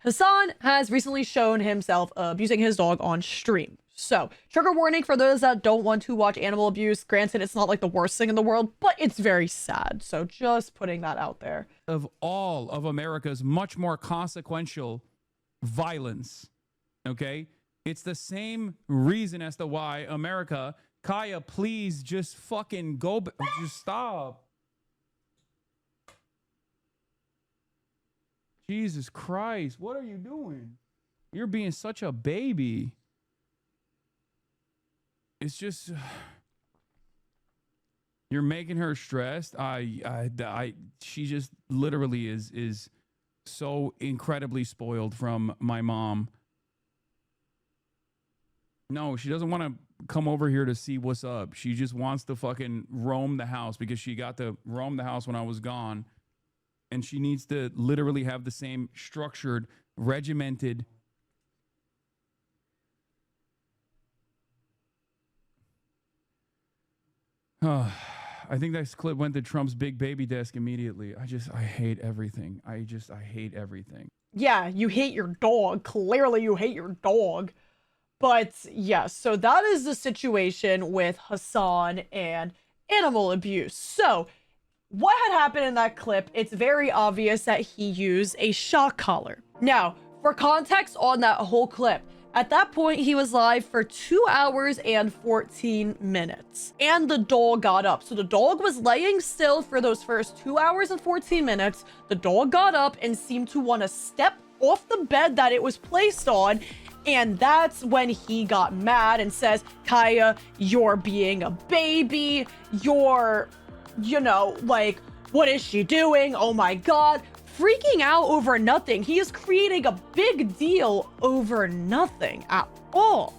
Hasan has recently shown himself abusing his dog on stream. So, trigger warning for those that don't want to watch animal abuse. Granted, it's not like the worst thing in the world, but it's very sad. So, just putting that out there. Of all of America's much more consequential violence, okay? It's the same reason as to why America, Kaya, please just fucking go, just stop. Jesus Christ, what are you doing? You're being such a baby. It's just, you're making her stressed. She just literally is so incredibly spoiled from my mom. No, she doesn't want to come over here to see what's up. She just wants to fucking roam the house because she got to roam the house when I was gone. And she needs to literally have the same structured, regimented. I think that clip went to Trump's big baby desk immediately. I hate everything. I hate everything. Yeah, you hate your dog. Clearly you hate your dog. But yes, so that is the situation with Hasan and animal abuse. So what had happened in that clip, it's very obvious that he used a shock collar. Now, for context on that whole clip, at that point, he was live for 2 hours and 14 minutes. And the dog got up. So the dog was laying still for those first 2 hours and 14 minutes. The dog got up and seemed to want to step off the bed that it was placed on. And that's when he got mad and says, Kaya, you're being a baby. You're, you know, like, what is she doing? Oh my God. Freaking out over nothing. He is creating a big deal over nothing at all,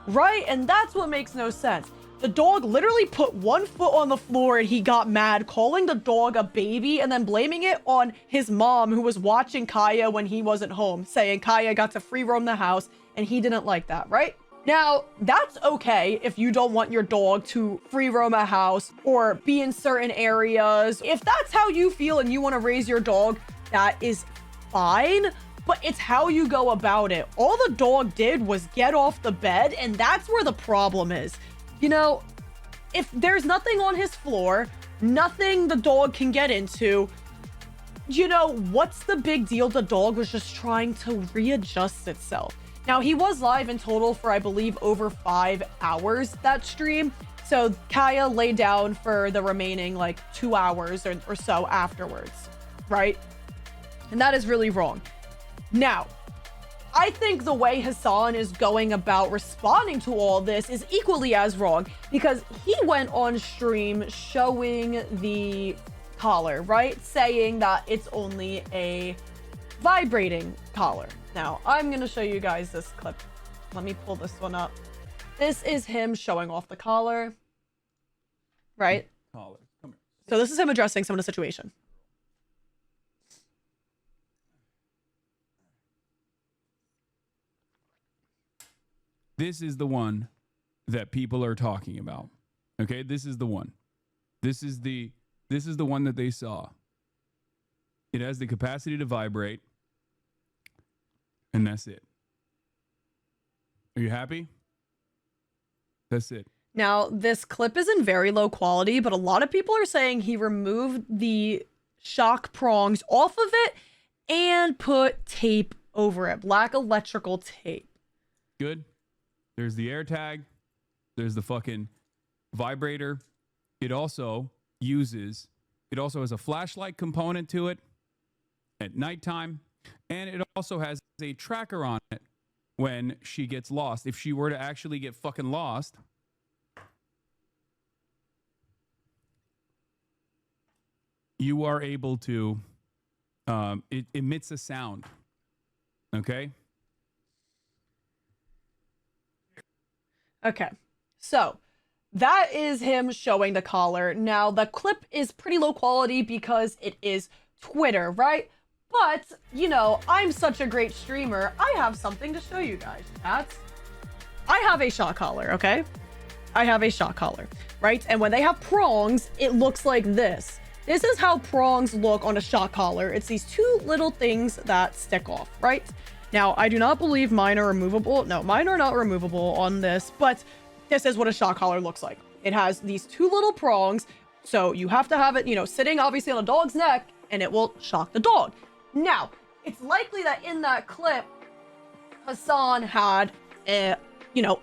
right? And that's what makes no sense. The dog literally put 1 foot on the floor and he got mad, calling the dog a baby and then blaming it on his mom who was watching Kaya when he wasn't home, saying Kaya got to free roam the house and he didn't like that, right? Now, that's okay if you don't want your dog to free roam a house or be in certain areas. If that's how you feel and you want to raise your dog, that is fine, but it's how you go about it. All the dog did was get off the bed, and that's where the problem is. You know, if there's nothing on his floor, nothing the dog can get into, you know, what's the big deal? The dog was just trying to readjust itself. Now, he was live in total for, I believe, over 5 hours, that stream. So Kaya lay down for the remaining, like, 2 hours or so afterwards, right? And that is really wrong. Now, I think the way Hasan is going about responding to all this is equally as wrong, because he went on stream showing the collar, right? Saying that it's only a vibrating collar. Now, I'm going to show you guys this clip. Let me pull this one up. This is him showing off the collar, right? Collar. Come here. So this is him addressing some of the situation. This is the one that people are talking about. Okay, this is the one. This is the one that they saw. It has the capacity to vibrate, and that's it. Are you happy? That's it. Now, this clip is in very low quality, but a lot of people are saying he removed the shock prongs off of it and put tape over it, black electrical tape. Good. There's the air tag. There's the fucking vibrator. It also has a flashlight component to it at nighttime. And it also has a tracker on it when she gets lost. If she were to actually get fucking lost, you are able to, it emits a sound. Okay? Okay, so that is him showing the collar. Now, the clip is pretty low quality because it is Twitter, right? But, you know, I'm such a great streamer. I have something to show you guys. I have a shock collar, okay? I have a shock collar, right? And when they have prongs, it looks like this. this is how prongs look on a shock collar. It's these two little things that stick off, right? Now, I do not believe mine are removable. No, mine are not removable on this, but this is what a shock collar looks like. It has these two little prongs, so you have to have it, you know, sitting obviously on a dog's neck, and it will shock the dog. Now, it's likely that in that clip, Hasan had a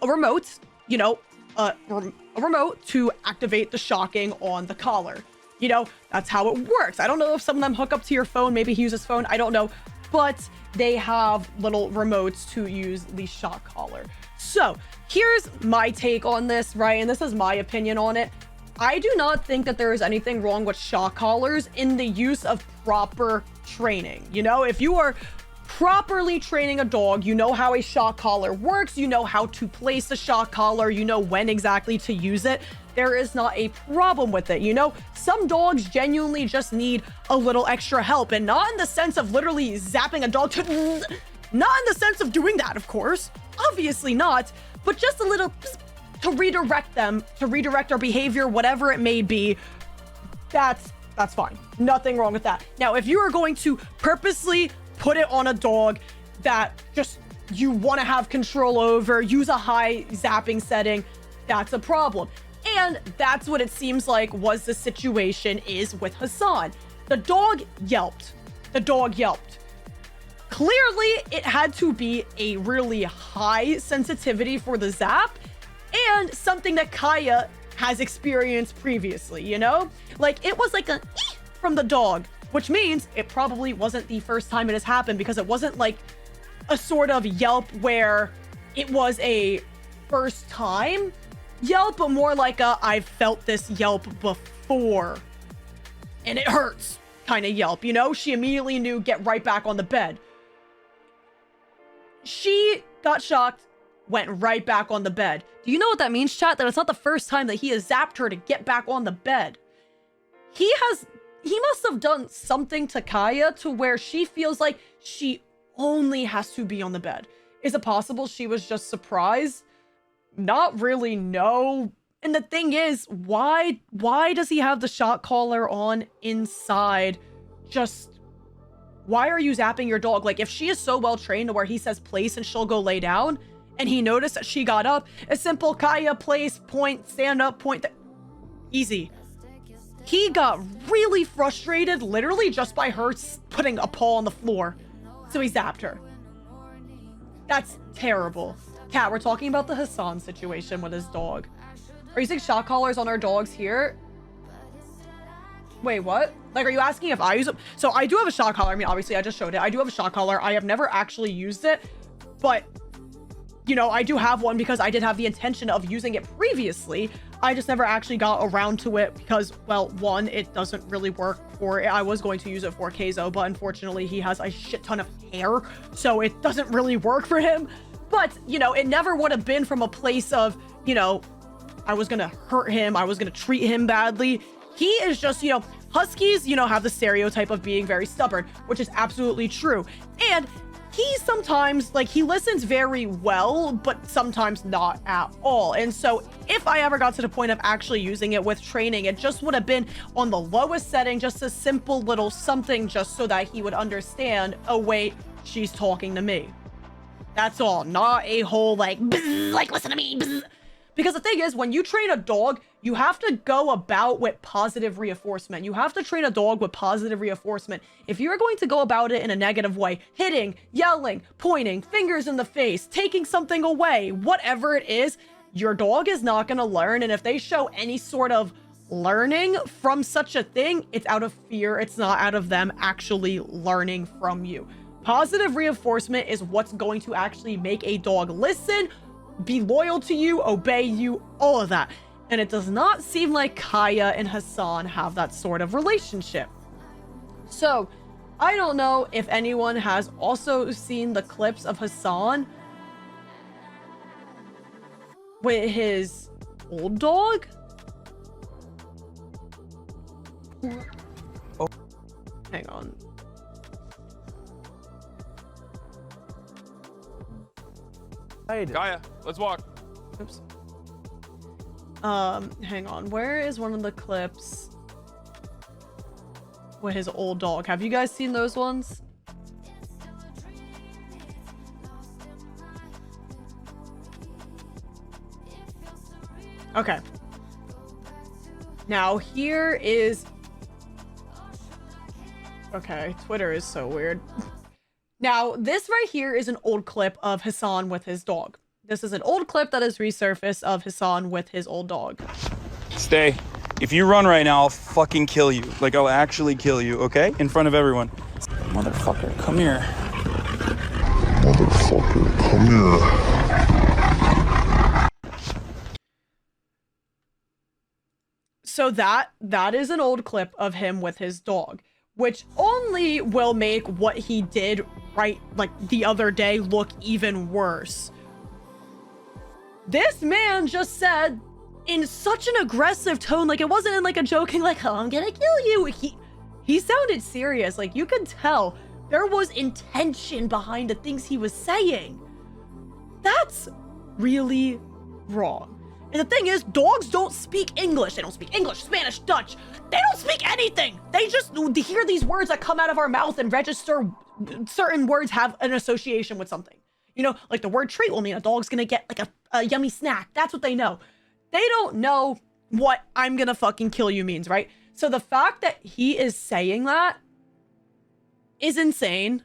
remote, a remote to activate the shocking on the collar. You know, that's how it works. I don't know if some of them hook up to your phone. Maybe he uses phone. I don't know. But they have little remotes to use the shock collar. So here's my take on this, right? And this is my opinion on it. I do not think that there is anything wrong with shock collars in the use of proper training. You know, if you are properly training a dog, you know how a shock collar works, you know how to place a shock collar, you know when exactly to use it. There is not a problem with it. You know, some dogs genuinely just need a little extra help, and not in the sense of literally zapping a dog to, not in the sense of doing that, of course, obviously not, but just a little to redirect them, to redirect our behavior, whatever it may be. That's fine. Nothing wrong with that. Now, if you are going to purposely put it on a dog that just you want to have control over, use a high zapping setting, that's a problem. And that's what it seems like was the situation is with Hasan. The dog yelped. The dog yelped. Clearly, it had to be a really high sensitivity for the zap and something that Kaya has experienced previously, you know? Like, it was like a from the dog, which means it probably wasn't the first time it has happened, because it wasn't like a sort of yelp where it was a first time yelp, but more like a I've felt this yelp before and it hurts kind of yelp, you know? She immediately knew, get right back on the bed. She got shocked, went right back on the bed. Do you know what that means, chat? That it's not the first time that he has zapped her to get back on the bed. He must have done something to Kaya to where she feels like she only has to be on the bed. Is it possible she was just surprised? Not really, no. And the thing is, why does he have the shock collar on inside? Just, why are you zapping your dog? Like, if she is so well trained to where he says place and she'll go lay down, and he noticed that she got up, a simple Kaya, place, point, stand up, point, easy. He got really frustrated literally just by her putting a paw on the floor. So he zapped her. That's terrible. Kat, we're talking about the Hasan situation with his dog. Are you using shock collars on our dogs here? Wait, what? Like, are you asking if I use them? So I do have a shock collar. I mean, obviously I just showed it. I do have a shock collar. I have never actually used it, but you know, I do have one because I did have the intention of using it previously. I just never actually got around to it because, well, one, it doesn't really work for it. I was going to use it for Keizo, but unfortunately he has a shit ton of hair, so it doesn't really work for him. But, you know, it never would have been from a place of, you know, I was gonna hurt him, I was gonna treat him badly. He is just, you know, Huskies, you know, have the stereotype of being very stubborn, which is absolutely true. And he sometimes, like, he listens very well, but sometimes not at all. And so if I ever got to the point of actually using it with training, it just would have been on the lowest setting, just a simple little something, just so that he would understand, oh wait, she's talking to me. That's all, not a whole like, bzz, like listen to me, bzz. Because the thing is, when you train a dog, you have to go about with positive reinforcement. You have to train a dog with positive reinforcement. If you're going to go about it in a negative way, hitting, yelling, pointing, fingers in the face, taking something away, whatever it is, your dog is not going to learn. And if they show any sort of learning from such a thing, it's out of fear. It's not out of them actually learning from you. Positive reinforcement is what's going to actually make a dog listen, be loyal to you, obey you, all of that. And it does not seem like Kaya and Hasan have that sort of relationship. So I don't know if anyone has also seen the clips of Hasan with his old dog. Oh. Hang on. Kaya, let's walk. Oops. Hang on. Where is one of the clips? with his old dog. Have you guys seen those ones? Okay. Now here is... Okay, Twitter is so weird. Now, this right here is an old clip of Hasan with his dog. This is an old clip that has resurfaced of Hasan with his old dog. Stay. If you run right now, I'll fucking kill you. Like, I'll actually kill you, okay? In front of everyone. Motherfucker, come here. Motherfucker, come here. So that is an old clip of him with his dog, which only will make what he did right like the other day look even worse. This man just said in such an aggressive tone, like it wasn't in like a joking like, oh, I'm gonna kill you. He sounded serious. Like you could tell there was intention behind the things he was saying. That's really wrong. And the thing is, dogs don't speak English. They don't speak English, Spanish, Dutch. They don't speak anything. They just hear these words that come out of our mouth and register certain words have an association with something. You know, like the word treat will mean a dog's gonna get like a yummy snack. That's what they know. They don't know what I'm gonna fucking kill you means, right? So the fact that he is saying that is insane.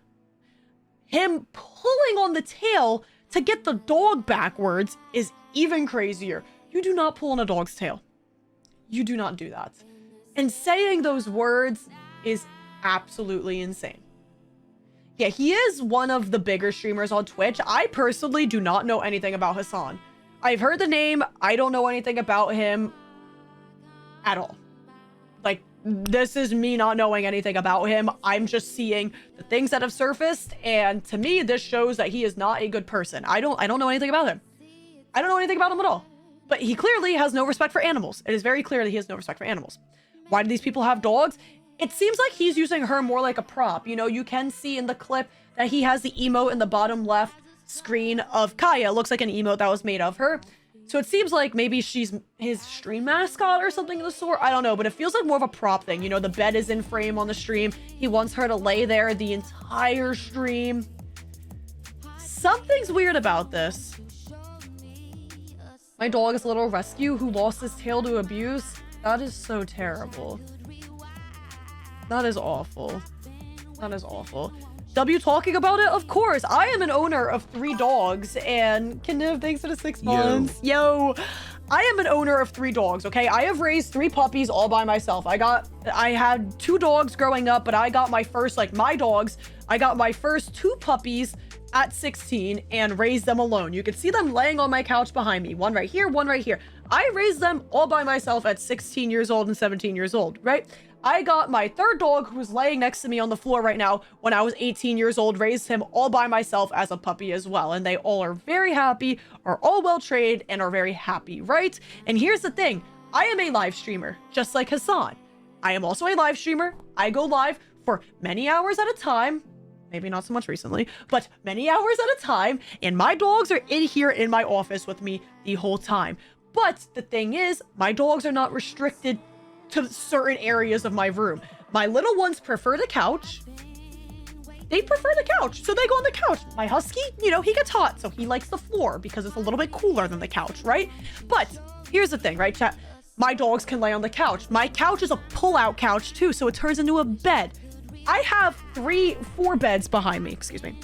Him pulling on the tail to get the dog backwards is even crazier. You do not pull on a dog's tail. You do not do that. And saying those words is absolutely insane. Yeah, he is one of the bigger streamers on Twitch. I personally do not know anything about Hasan. I've heard the name. I don't know anything about him at all. Like, this is me not knowing anything about him. I'm just seeing the things that have surfaced, and to me, this shows that he is not a good person. I don't know anything about him. I don't know anything about him at all. But he clearly has no respect for animals. It is very clear that he has no respect for animals. Why do these people have dogs? It seems like he's using her more like a prop. You know, you can see in the clip that he has the emote in the bottom left screen of Kaya. It looks like an emote that was made of her. So it seems like maybe she's his stream mascot or something of the sort. I don't know, but it feels like more of a prop thing. You know, the bed is in frame on the stream. He wants her to lay there the entire stream. Something's weird about this. My dog is a little rescue who lost his tail to abuse. That is so terrible. That is awful. That is awful. W talking about it? Of course. I am an owner of 3 dogs and Kniv, thanks for the 6 months. Yo. I am an owner of 3 dogs, okay? I have raised 3 puppies all by myself. I had 2 dogs growing up, but I got my first, like my dogs, I got my first 2 puppies at 16 and raised them alone. You can see them laying on my couch behind me. One right here, one right here. I raised them all by myself at 16 years old and 17 years old, right? I got my 3rd dog who's laying next to me on the floor right now when I was 18 years old, raised him all by myself as a puppy as well. And they all are very happy, are all well trained, and are very happy, right? And here's the thing. I am a live streamer, just like Hasan. I am also a live streamer. I go live for many hours at a time. Maybe not so much recently, but many hours at a time. And my dogs are in here in my office with me the whole time. But the thing is, my dogs are not restricted to certain areas of my room. My little ones prefer the couch. They prefer the couch, so they go on the couch. My husky, you know, he gets hot, so he likes the floor because it's a little bit cooler than the couch, right? But here's the thing, right, chat? My dogs can lay on the couch. My couch is a pull-out couch too, so it turns into a bed. I have 4 beds behind me, excuse me.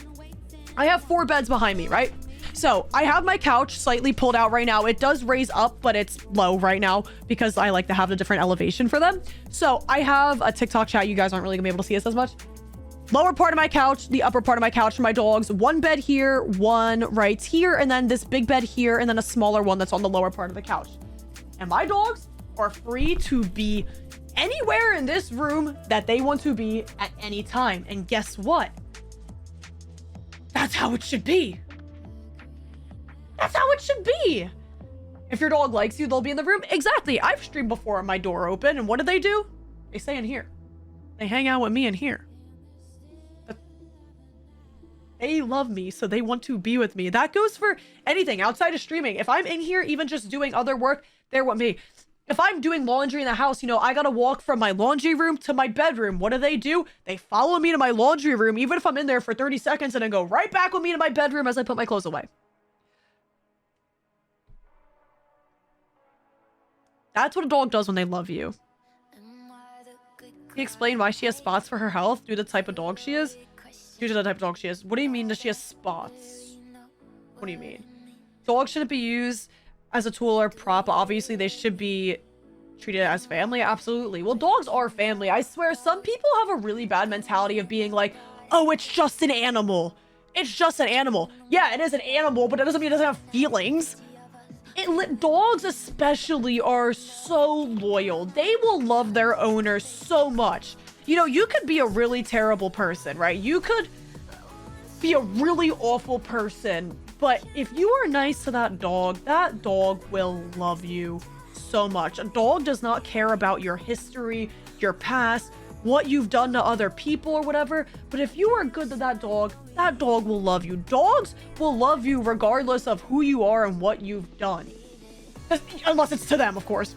I have 4 beds behind me, right? So I have my couch slightly pulled out right now. It does raise up, but it's low right now because I like to have a different elevation for them. So I have a TikTok chat. You guys aren't really gonna be able to see us as much. Lower part of my couch, the upper part of my couch for my dogs. 1 bed here, 1 right here, and then this big bed here, and then a smaller one that's on the lower part of the couch. And my dogs are free to be anywhere in this room that they want to be at any time. And guess what? That's how it should be. That's how it should be. If your dog likes you, they'll be in the room. Exactly. I've streamed before my door open, and what do? They stay in here. They hang out with me in here. But they love me, so they want to be with me. That goes for anything outside of streaming. If I'm in here, even just doing other work, they're with me. If I'm doing laundry in the house, you know, I gotta walk from my laundry room to my bedroom. What do? They follow me to my laundry room, even if I'm in there for 30 seconds, and then go right back with me to my bedroom as I put my clothes away. That's what a dog does when they love you. Can you explain why she has spots for her health due to the type of dog she is? Due to the type of dog she is. What do you mean that she has spots? What do you mean? Dogs shouldn't be used as a tool or prop. Obviously, they should be treated as family. Absolutely. Well, dogs are family. I swear, some people have a really bad mentality of being like, oh, it's just an animal. It's just an animal. Yeah, it is an animal, but it doesn't mean it doesn't have feelings. Dogs especially are so loyal. They will love their owner so much. You know, you could be a really terrible person, right? You could be a really awful person, but if you are nice to that dog will love you so much. A dog does not care about your history, your past, what you've done to other people or whatever, but if you are good to that dog will love you. Dogs will love you regardless of who you are and what you've done. Unless it's to them, of course.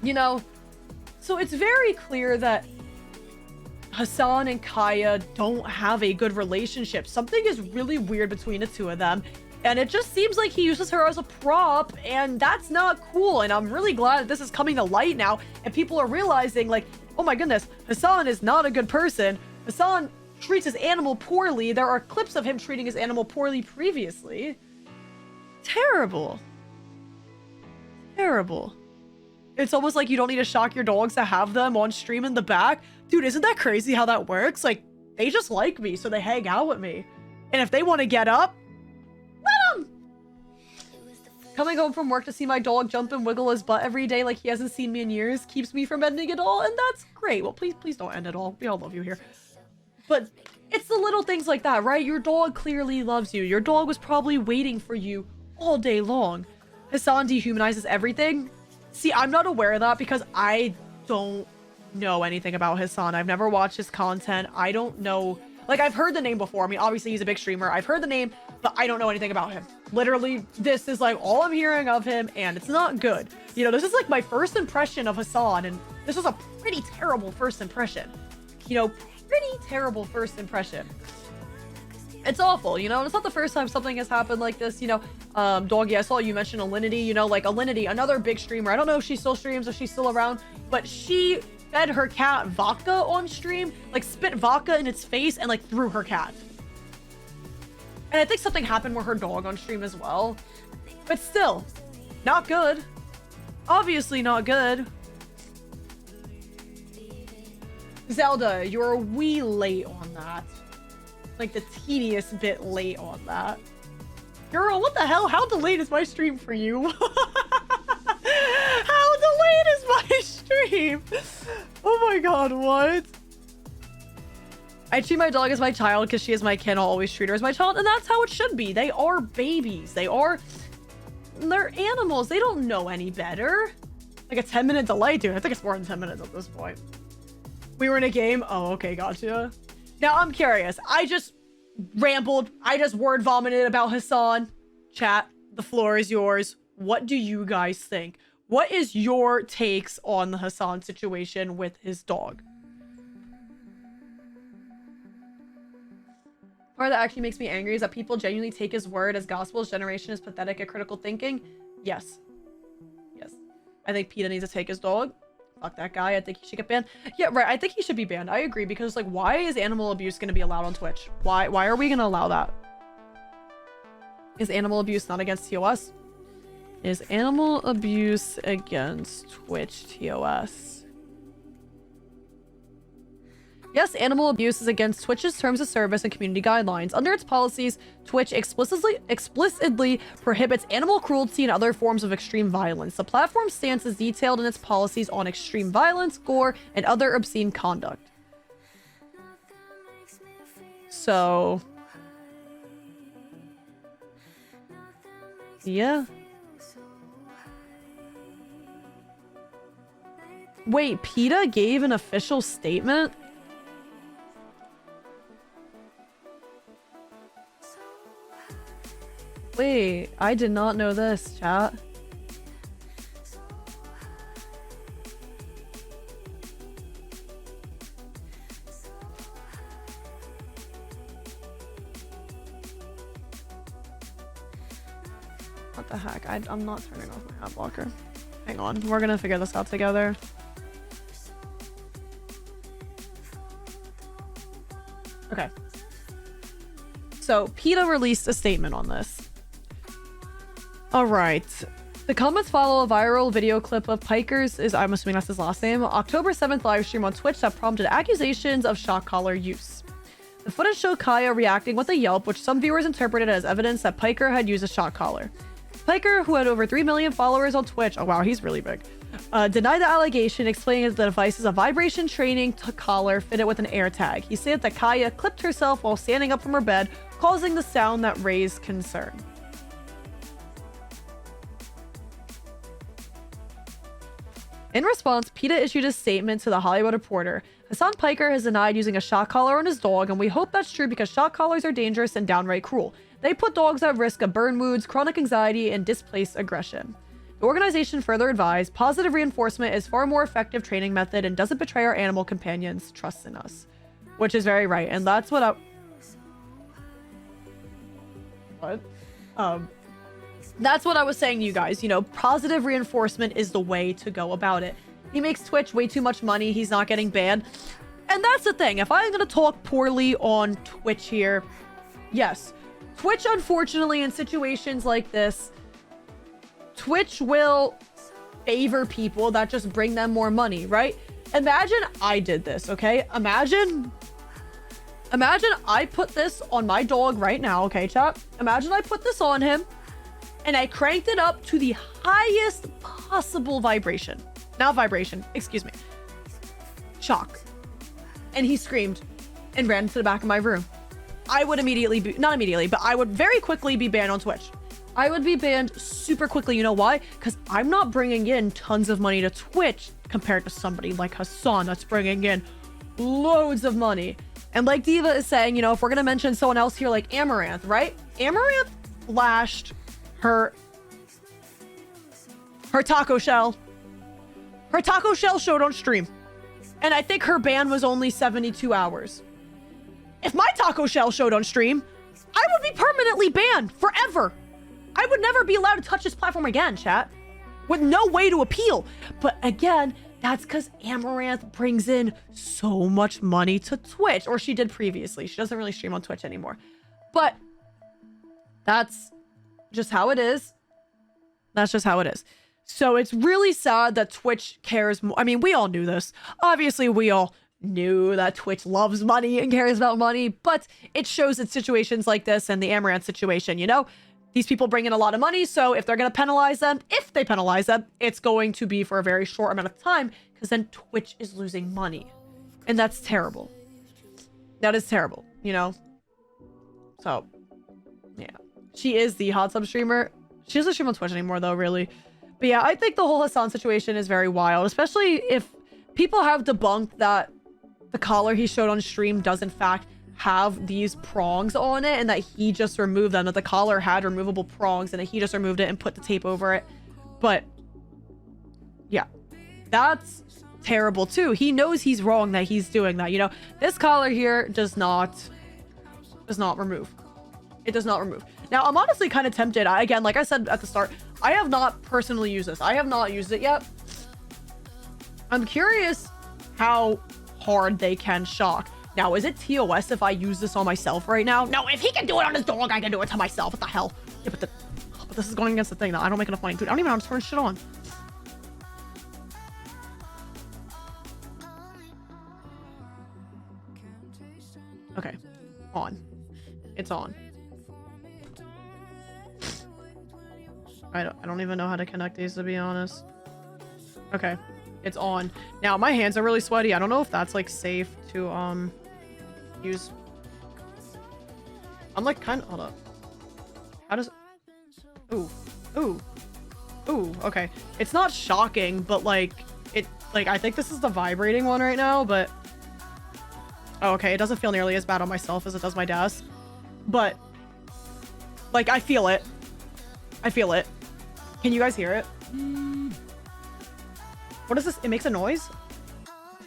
You know? So it's very clear that Hasan and Kaya don't have a good relationship. Something is really weird between the two of them. And it just seems like he uses her as a prop, and that's not cool. And I'm really glad that this is coming to light now, and people are realizing, like, oh my goodness, Hasan is not a good person. Hasan treats his animal poorly. There are clips of him treating his animal poorly previously. Terrible. Terrible. It's almost like you don't need to shock your dogs to have them on stream in the back. Dude, isn't that crazy how that works? Like, they just like me, so they hang out with me. And if they want to get up, let them! Coming home from work to see my dog jump and wiggle his butt every day like he hasn't seen me in years keeps me from ending it all, and that's great. Well, please don't end it all. We all love you here. But it's the little things like that, right? Your dog clearly loves you. Your dog was probably waiting for you all day long. Hasan dehumanizes everything. See, I'm not aware of that because I don't know anything about Hasan. I've never watched his content. I don't know. Like, I've heard the name before. I mean, obviously, he's a big streamer. I've heard the name, but I don't know anything about him. Literally, this is like all I'm hearing of him, and it's not good. You know, this is like my first impression of Hasan, and this was a pretty terrible first impression. You know, pretty terrible first impression. It's awful, you know, and it's not the first time something has happened like this, you know. Doggy, I saw you mention Ʞᴟᴟ, you know, like Ʞᴟᴟ, another big streamer. I don't know if she still streams, if she's still around, but she fed her cat vodka on stream, like spit vodka in its face and like threw her cat. And I think something happened with her dog on stream as well, but still, not good. Obviously not good. Zelda, you're a wee late on that. Like the teeniest bit late on that. Girl, what the hell? How delayed is my stream for you? How delayed is my stream? Oh my god, what? I treat my dog as my child because she is my kin. I'll always treat her as my child, and that's how it should be. They are babies. They're animals. They don't know any better. Like a 10-minute delay, dude. I think it's more than 10 minutes at this point. We were in a game. Oh, okay, gotcha. Now, I'm curious. I just rambled. I just word vomited about Hasan. Chat, the floor is yours. What do you guys think? What is your takes on the Hasan situation with his dog? Part that actually makes me angry is that people genuinely take his word as gospel. His generation is pathetic at critical thinking. Yes. Yes. I think PETA needs to take his dog. Fuck that guy. I think he should get banned. Yeah, right. I think he should be banned. I agree, because like, why is animal abuse going to be allowed on Twitch? Why are we going to allow that? Is animal abuse not against TOS? Is animal abuse against Twitch TOS? Yes, animal abuse is against Twitch's terms of service and community guidelines. Under its policies, Twitch explicitly prohibits animal cruelty and other forms of extreme violence. The platform's stance is detailed in its policies on extreme violence, gore, and other obscene conduct. So, yeah. Wait, PETA gave an official statement? Wait, I did not know this, chat. What the heck? I'm not turning off my ad blocker. Hang on. We're gonna figure this out together. Okay. So, PETA released a statement on this. Alright. The comments follow a viral video clip of Piker's, I'm assuming that's his last name, October 7th livestream on Twitch that prompted accusations of shock collar use. The footage showed Kaya reacting with a yelp, which some viewers interpreted as evidence that Piker had used a shock collar. Piker, who had over 3 million followers on Twitch, oh wow, he's really big, denied the allegation, explaining that the device is a vibration training collar fitted with an air tag. He said that Kaya clipped herself while standing up from her bed, causing the sound that raised concern. In response, PETA issued a statement to The Hollywood Reporter. Hasan Piker has denied using a shock collar on his dog, and we hope that's true because shock collars are dangerous and downright cruel. They put dogs at risk of burn wounds, chronic anxiety, and displaced aggression. The organization further advised, positive reinforcement is far more effective training method and doesn't betray our animal companions' trust in us. Which is very right, and that's what that's what I was saying to you guys. You know, positive reinforcement is the way to go about it. He makes Twitch way too much money. He's not getting banned. And that's the thing. If I'm going to talk poorly on Twitch here, yes. Twitch, unfortunately, in situations like this, Twitch will favor people that just bring them more money, right? Imagine I did this, okay? Imagine I put this on my dog right now, okay, chat? Imagine I put this on him and I cranked it up to the highest possible vibration. Not vibration, excuse me. Shock. And he screamed and ran to the back of my room. I would immediately be, not immediately, but I would very quickly be banned on Twitch. I would be banned super quickly. You know why? Because I'm not bringing in tons of money to Twitch compared to somebody like Hasan that's bringing in loads of money. And like Diva is saying, you know, if we're going to mention someone else here like Amaranth, right? Amaranth flashed her taco shell. Her taco shell showed on stream. And I think her ban was only 72 hours. If my taco shell showed on stream, I would be permanently banned forever. I would never be allowed to touch this platform again, chat. With no way to appeal. But again, that's because Amaranth brings in so much money to Twitch. Or she did previously. She doesn't really stream on Twitch anymore. But that's just how it is. That's just how it is. So it's really sad that Twitch cares more. I mean, we all knew this. Obviously, we all knew that Twitch loves money and cares about money, but it shows in situations like this and the Amaranth situation, you know? These people bring in a lot of money, so if they're going to penalize them, if they penalize them, it's going to be for a very short amount of time, because then Twitch is losing money. And that's terrible. That is terrible, you know? So, yeah. She is the hot sub streamer. She doesn't stream on Twitch anymore, though, really. But yeah, I think the whole Hasan situation is very wild, especially if people have debunked that the collar he showed on stream does in fact have these prongs on it and that he just removed them, that the collar had removable prongs and that he just removed it and put the tape over it. But yeah, that's terrible too. He knows he's wrong that he's doing that. You know, this collar here does not remove. It does not remove. Now, I'm honestly kind of tempted. Again, like I said at the start, I have not personally used this. I have not used it yet. I'm curious how hard they can shock. Now, is it TOS if I use this on myself right now? No, if he can do it on his dog, I can do it to myself. What the hell? Yeah, but this is going against the thing that I don't make enough money. Dude, I don't even know how to turn shit on. Okay. On. It's on. I don't even know how to connect these, to be honest. Okay. It's on. Now, my hands are really sweaty. I don't know if that's, like, safe to, use. I'm, like, kind of... Hold up. How does... Ooh. Ooh. Ooh. Okay. It's not shocking, but, like, it... Like, I think this is the vibrating one right now, but... Oh, okay. It doesn't feel nearly as bad on myself as it does my desk. But... Like, I feel it. I feel it. Can you guys hear it? What is this? It makes a noise?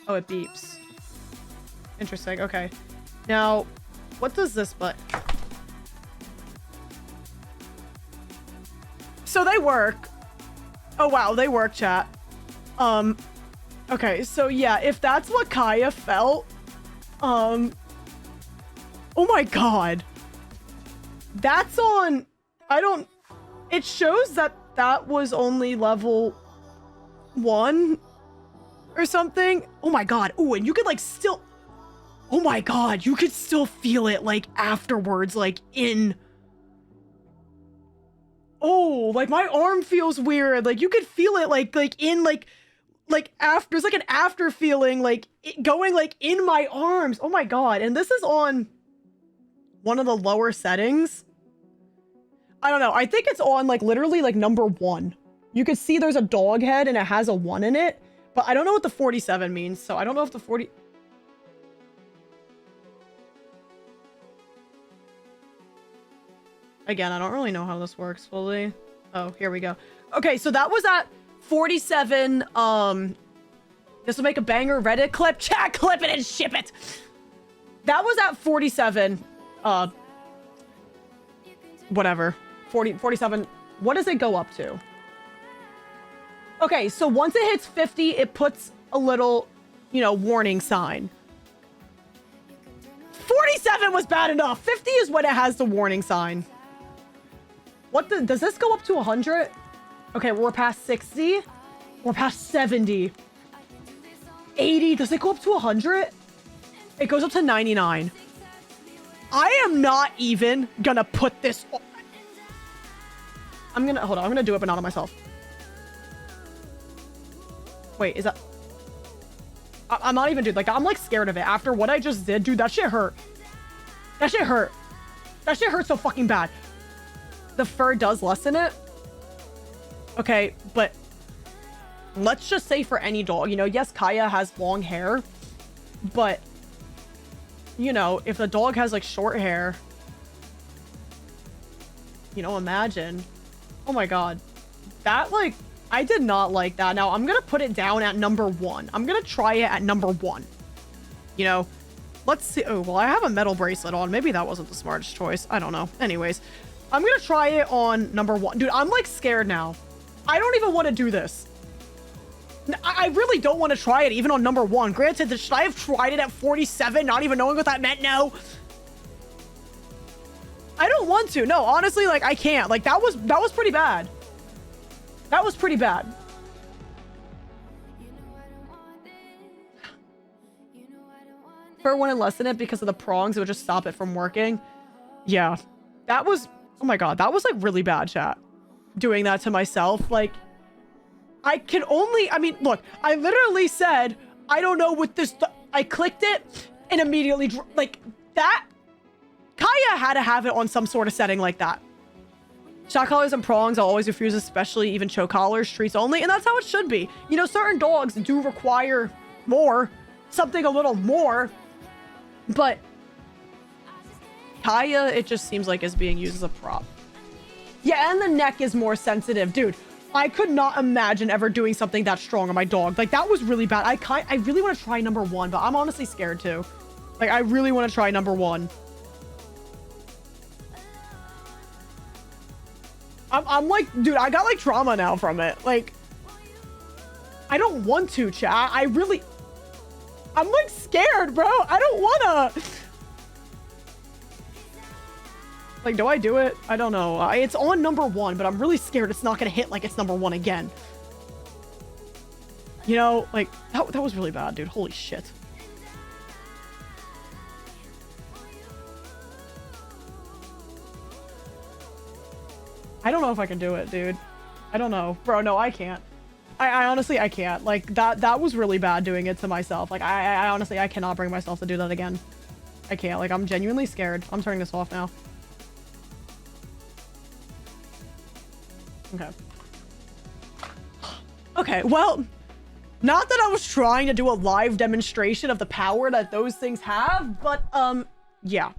Oh, it beeps. Interesting. Okay. Now, what does this but? So they work. Oh, wow. They work, chat. Okay. So yeah, if that's what Kaya felt, oh my God. That's on, it shows that that was only level 1 or something. Oh my God. Oh, and you could like still, oh my God, you could still feel it like afterwards, like in, oh, like my arm feels weird. Like you could feel it like in like after, there's like an after feeling, like it going like in my arms. Oh my God. And this is on one of the lower settings. I don't know. I think it's on like literally like number 1. You could see there's a dog head and it has a 1 in it, but I don't know what the 47 means. So I don't know if the 40. Again, I don't really know how this works fully. Oh, here we go. Okay, so that was at 47. This will make a banger Reddit clip. Chat, clip it and ship it. That was at 47. Whatever. 47. What does it go up to? Okay, so once it hits 50, it puts a little, you know, warning sign. 47 was bad enough. 50 is when it has the warning sign. Does this go up to 100? Okay, we're past 60. We're past 70. 80. Does it go up to 100? It goes up to 99. I am not even gonna put this on. Hold on, I'm gonna do it, but not on myself. Wait, is that... I'm not even, dude, like, I'm like scared of it. After what I just did, dude, that shit hurt. That shit hurt. That shit hurt so fucking bad. The fur does lessen it. Okay, but let's just say for any dog, you know, yes, Kaya has long hair, but, you know, if the dog has like short hair, you know, imagine. Oh my God. That, like, I did not like that. Now, I'm gonna put it down at number 1. I'm gonna try it at number 1. You know, let's see. Oh, well, I have a metal bracelet on. Maybe that wasn't the smartest choice. I don't know. Anyways, I'm gonna try it on number 1. Dude, I'm, like, scared now. I don't even want to do this. I really don't want to try it, even on number 1. Granted, should I have tried it at 47, not even knowing what that meant? No. I don't want to. No, honestly, like, I can't. Like, that was pretty bad. That was pretty bad. Fur wouldn't lessen it because of the prongs. It would just stop it from working. Yeah. That was... Oh my God. That was, like, really bad, chat. Doing that to myself. Like, I can only... I mean, look. I literally said, I don't know what this... I clicked it and immediately... Like, that... Kaya had to have it on some sort of setting like that. Shock collars and prongs I'll always refuse, especially even choke collars, treats only, and that's how it should be. You know, certain dogs do require more, something a little more, but Kaya, it just seems like is being used as a prop. Yeah, and the neck is more sensitive. Dude, I could not imagine ever doing something that strong on my dog. Like, that was really bad. I really want to try number 1, but I'm honestly scared too. Like, I really want to try number 1. I'm like, dude, I got like trauma now from it. Like, I don't want to, chat. I'm like scared, bro. I don't wanna. Like, do I do it? I don't know. It's on number 1, but I'm really scared it's not gonna hit like it's number 1 again. You know, like, that was really bad, dude. Holy shit. I don't know if I can do it, dude. I don't know. Bro, no, I can't. I honestly, I can't. Like, that was really bad doing it to myself. Like, I honestly, I cannot bring myself to do that again. I can't. Like, I'm genuinely scared. I'm turning this off now. Okay. Okay, well, not that I was trying to do a live demonstration of the power that those things have, but, yeah.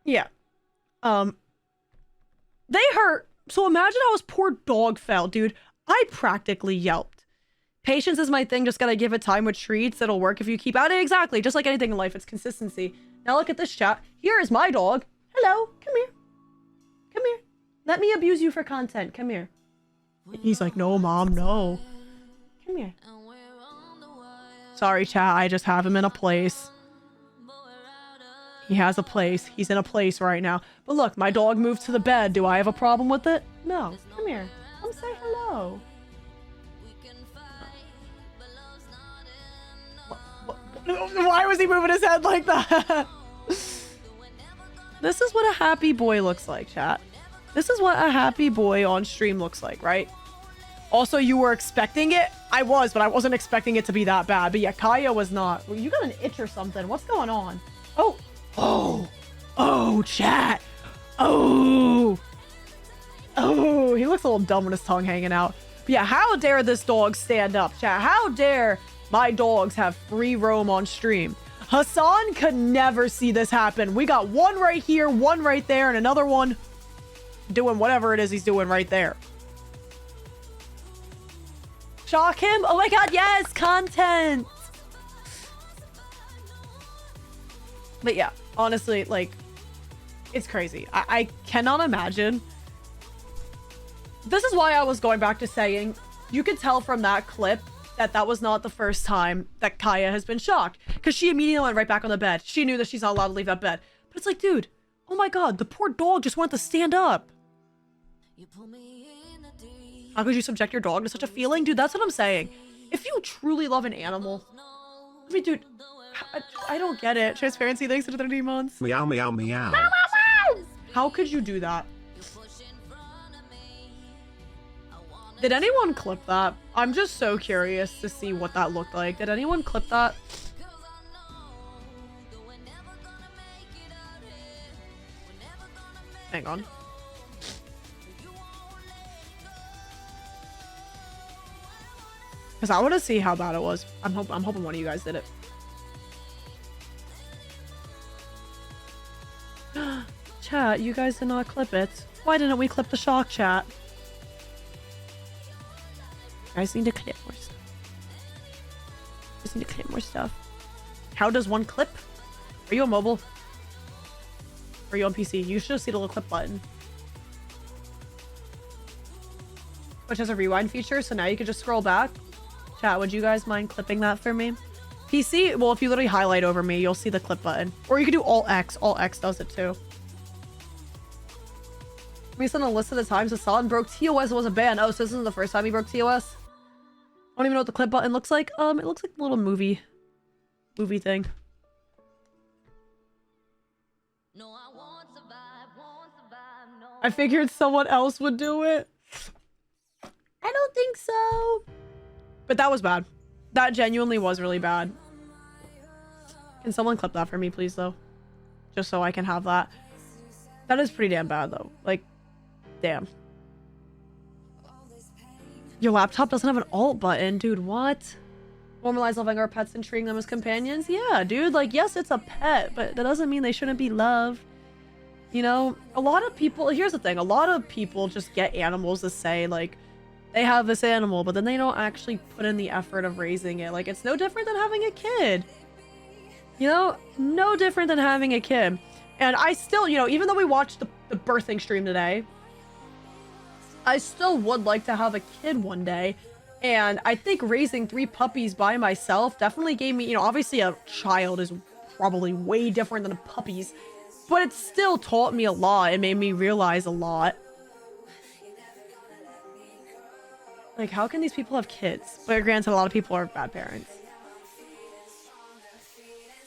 Yeah. They hurt. So imagine how his poor dog felt, dude. I practically yelped. Patience is my thing. Just gotta give it time with treats. It'll work if you keep at it. Exactly. Just like anything in life, it's consistency. Now look at this, chat. Here is my dog. Hello. Come here. Come here. Let me abuse you for content. Come here. He's like, no, mom, no. Come here. Sorry, chat. I just have him in a place. He has a place. He's in a place right now. But look, my dog moved to the bed. Do I have a problem with it? No. Come here. Come say hello. Why was he moving his head like that? This is what a happy boy looks like, chat. This is what a happy boy on stream looks like, right? Also, you were expecting it? I was, but I wasn't expecting it to be that bad. But yeah, Kaya was not. Well, you got an itch or something. What's going on? Oh. Oh. Oh, chat. Oh. Oh. He looks a little dumb with his tongue hanging out. But yeah, how dare this dog stand up, chat? How dare my dogs have free roam on stream? Hasan could never see this happen. We got one right here, one right there, and another one doing whatever it is he's doing right there. Shock him? Oh my god, yes! Content! But yeah, honestly, like, it's crazy. I cannot imagine. This is why I was going back to saying, you could tell from that clip that that was not the first time that Kaya has been shocked. Because she immediately went right back on the bed. She knew that she's not allowed to leave that bed. But it's like, dude, oh my god, the poor dog just wanted to stand up. How could you subject your dog to such a feeling? Dude, that's what I'm saying. If you truly love an animal, I mean, dude, I don't get it. Transparency, thanks to 30 months. Meow, meow, meow. How could you do that? Did anyone clip that? I'm just so curious to see what that looked like. Did anyone clip that? Hang on. Because I want to see how bad it was. I'm hoping one of you guys did it. Chat, you guys did not clip it. Why didn't we clip the shock, chat? You guys need to clip more stuff. You guys need to clip more stuff. How does one clip? Are you on mobile? Or are you on PC? You should see the little clip button. Which has a rewind feature, so now you can just scroll back. Chat, would you guys mind clipping that for me? PC, well, if you literally highlight over me, you'll see the clip button. Or you can do Alt X. Alt X does it too. We sent a list of the times Hasan broke TOS and was a ban. Oh, so this isn't the first time he broke TOS? I don't even know what the clip button looks like. It looks like a little movie thing. I figured someone else would do it. I don't think so. But that was bad. That genuinely was really bad. Can someone clip that for me, please, though? Just so I can have that. That is pretty damn bad, though. Like, damn. Your laptop doesn't have an alt button. Dude, what? Normalize loving our pets and treating them as companions? Yeah, dude. Like, yes, it's a pet, but that doesn't mean they shouldn't be loved. You know, a lot of people... Here's the thing. A lot of people just get animals to say, like, they have this animal, but then they don't actually put in the effort of raising it. Like, it's no different than having a kid. You know? No different than having a kid. And I still, you know, even though we watched the birthing stream today, I still would like to have a kid one day. And I think raising 3 puppies by myself definitely gave me, you know, obviously a child is probably way different than puppies, but it still taught me a lot. It made me realize a lot. Like, how can these people have kids? But granted, a lot of people are bad parents.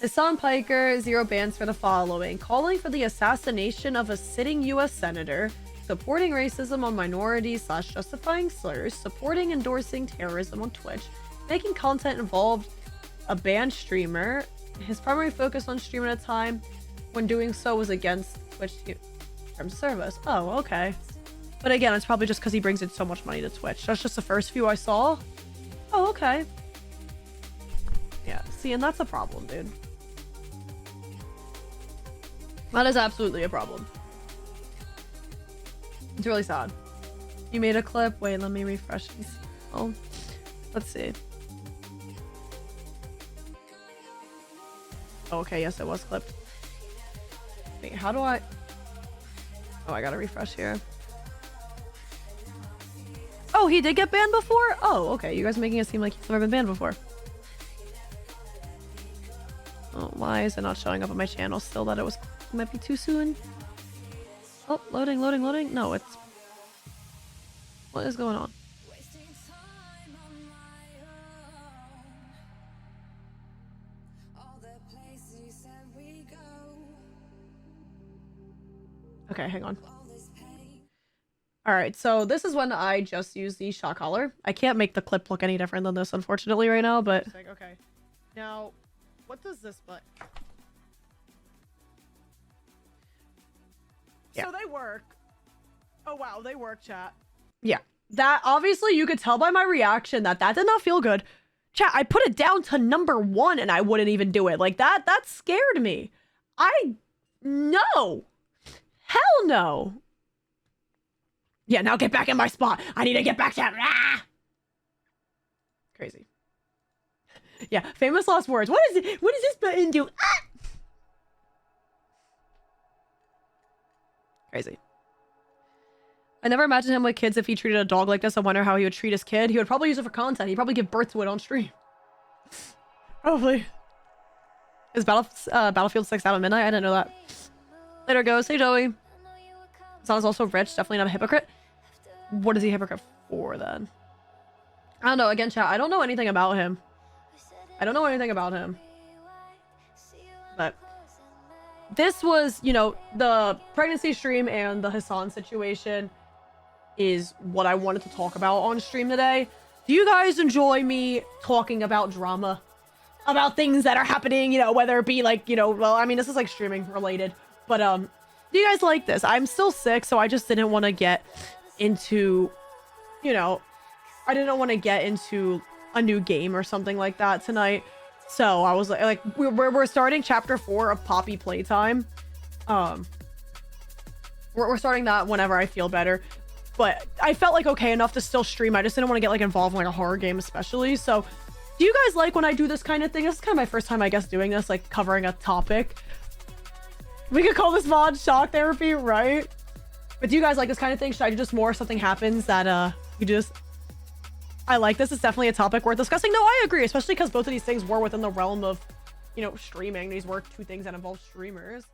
Hasan Piker, 0 bans for the following: calling for the assassination of a sitting U.S. senator, supporting racism on minorities / justifying slurs, supporting endorsing terrorism on Twitch, making content involved a banned streamer. His primary focus on stream at a time when doing so was against Twitch terms of service. Oh, okay. But again, it's probably just because he brings in so much money to Twitch. That's just the first few I saw. Oh, okay. Yeah, see, and that's a problem, dude. That is absolutely a problem. It's really sad. You made a clip? Wait, let me refresh these. Oh, let's see. Oh, okay, yes, it was clipped. Wait, how do I... Oh, I gotta refresh here. Oh, he did get banned before? Oh, okay. You guys are making it seem like he's never been banned before. Oh, why is it not showing up on my channel still that it might be too soon? Oh, loading, loading, loading. No, it's... What is going on? Okay, hang on. All right, so this is when I just used the shot collar. I can't make the clip look any different than this, unfortunately, right now, but... Okay. Now, what does this button? Yeah. So they work. Oh, wow, they work, chat. Yeah. That, obviously, you could tell by my reaction that did not feel good. Chat, I put it down to number 1 and I wouldn't even do it. Like, that scared me. No. Hell no. Yeah, now get back in my spot. I need to get back, chat. Ah! Crazy. Yeah, famous last words. What does this button do? Ah! Crazy. I never imagined him with kids if he treated a dog like this. I wonder how he would treat his kid. He would probably use it for content. He'd probably give birth to it on stream. Probably. Is Battlefield 6 out at midnight? I didn't know that. Later goes. Hey, Joey. Hassan's also rich. Definitely not a hypocrite. What is he a hypocrite for, then? I don't know. Again, chat, I don't know anything about him. But this was, you know, the pregnancy stream and the Hasan situation is what I wanted to talk about on stream today. Do you guys enjoy me talking about drama? About things that are happening, you know, whether it be like, you know, well, I mean, this is like streaming related, but, do you guys like this? I'm still sick, so I just didn't want to get into, you know, I didn't want to get into a new game or something like that tonight. So I was like we're starting chapter 4 of Poppy Playtime. We're starting that whenever I feel better. But I felt like okay enough to still stream. I just didn't want to get like involved in like a horror game especially. So do you guys like when I do this kind of thing? This is kind of my first time, I guess, doing this, like covering a topic. We could call this mod shock therapy, right? But do you guys like this kind of thing? Should I do just more if something happens that you just... I like this. It's definitely a topic worth discussing. No, I agree, especially because both of these things were within the realm of, you know, streaming. These were 2 things that involve streamers.